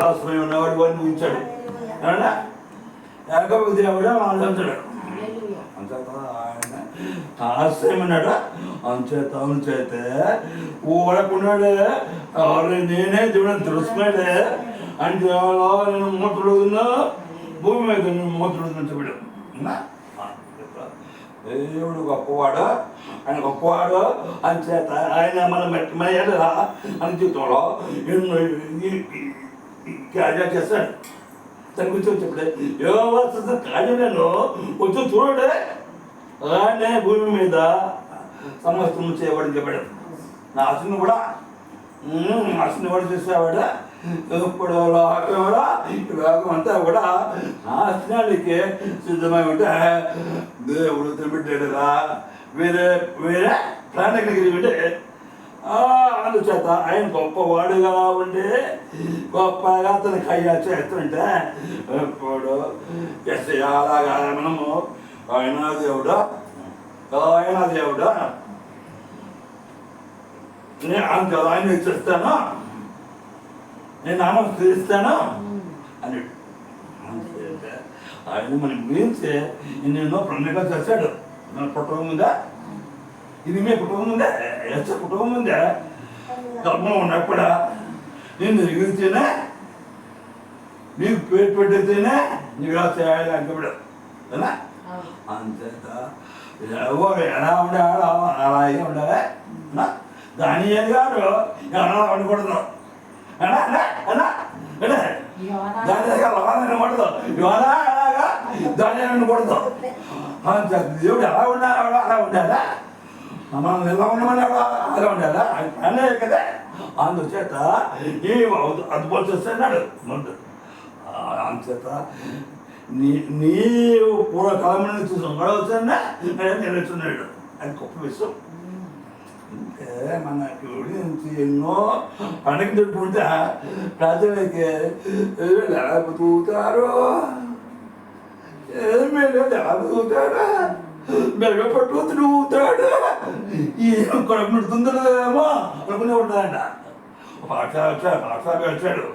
ఆశ్రయం ఉన్నవాడు వాడిని ఉంచాడు. ఏమన్నా యాకోబు దేవుడు ఆలోచించాడు. అంచేత ఆయన ఆశ్రయం అన్నాడు. అంచేతే ఊడకున్నాడే నేనే దేవుడు తెలుసుకున్నాడే అంటే నేను మూతుడున్నా భూమి మీద మూతుడు చెప్పాడు. దేవుడు గొప్పవాడు, ఆయన గొప్పవాడు అని చేత ఆయన మన ఎడలా అని జీవితంలో ఎన్నో కార్యాలు చేస్తాడు. దాని గురించి చెప్పడే యోగ కార్యాలను కొంచెం చూడే ఆయనే భూమి మీద సమస్తం చేయబడి చెప్పాడు. నా ఆశను కూడా చేసేవాడు. ఇప్పుడు లోకం అంతా కూడా నాశనానికి సిద్ధమై ఉంటే దేవుడు తినబెట్టాడుగా వేరే వేరే ప్రాణికి ఉంటే అందుచేత ఆయన గొప్పవాడుగా ఉండి గొప్పగా అతని కయ్యా చేస్తుంటే ఇప్పుడు అలాగా మనము ఆయన దేవుడు నేను ఆయన ఇచ్చేస్తాను, నేను నామం స్థిరిస్తాను అని ఆయన మనకి గురించి ఎన్నెన్నో ప్రణాళిక చేశాడు. మన కుటుంబం ఉందా, ఇది మీ కుటుంబం ఉందా, ఎస్ కుటుంబం ఉందా, గర్భం ఉన్నప్పుడు నేను ఎగిరితేనే నీకు పేరు పెట్టితేనే నీకు చేయాలి అంటాడు కదా. అంతేత ఎవరు ఎలా ఉండాలో అలాగే ఉండాలి. దానియేలు గారు ఎలా ఉండకూడదు, దాని దగ్గర అనకూడదు, అలాగా దాని అనకూడదు. దేవుడు ఎలా ఉండాలి అలా ఉండాలా, మనం ఎలా ఉండమని అలా ఉండాలా అనే కదా. అందుచేత ఈ అద్భుతం చేస్తున్నాడు ముందు. అందుచేత నీవు పూర్వకాలం నుంచి గొడవచ్చున్నా నిలుచున్నాడు. అది గొప్ప విషయం. అంటే మనకి గురించి ఎన్నో పండుగ జరుపుకుంటే ప్రజలకి ఎలా బతుకుతారు, ఏమి ఎలా బతుకుతాడు, మెరుగ పట్టుకు తిరుగుతాడు, ఏం కొడుకు నుడుతుందేమో అనుకునే ఉంటాడంట. పాఠశాల వచ్చాడు.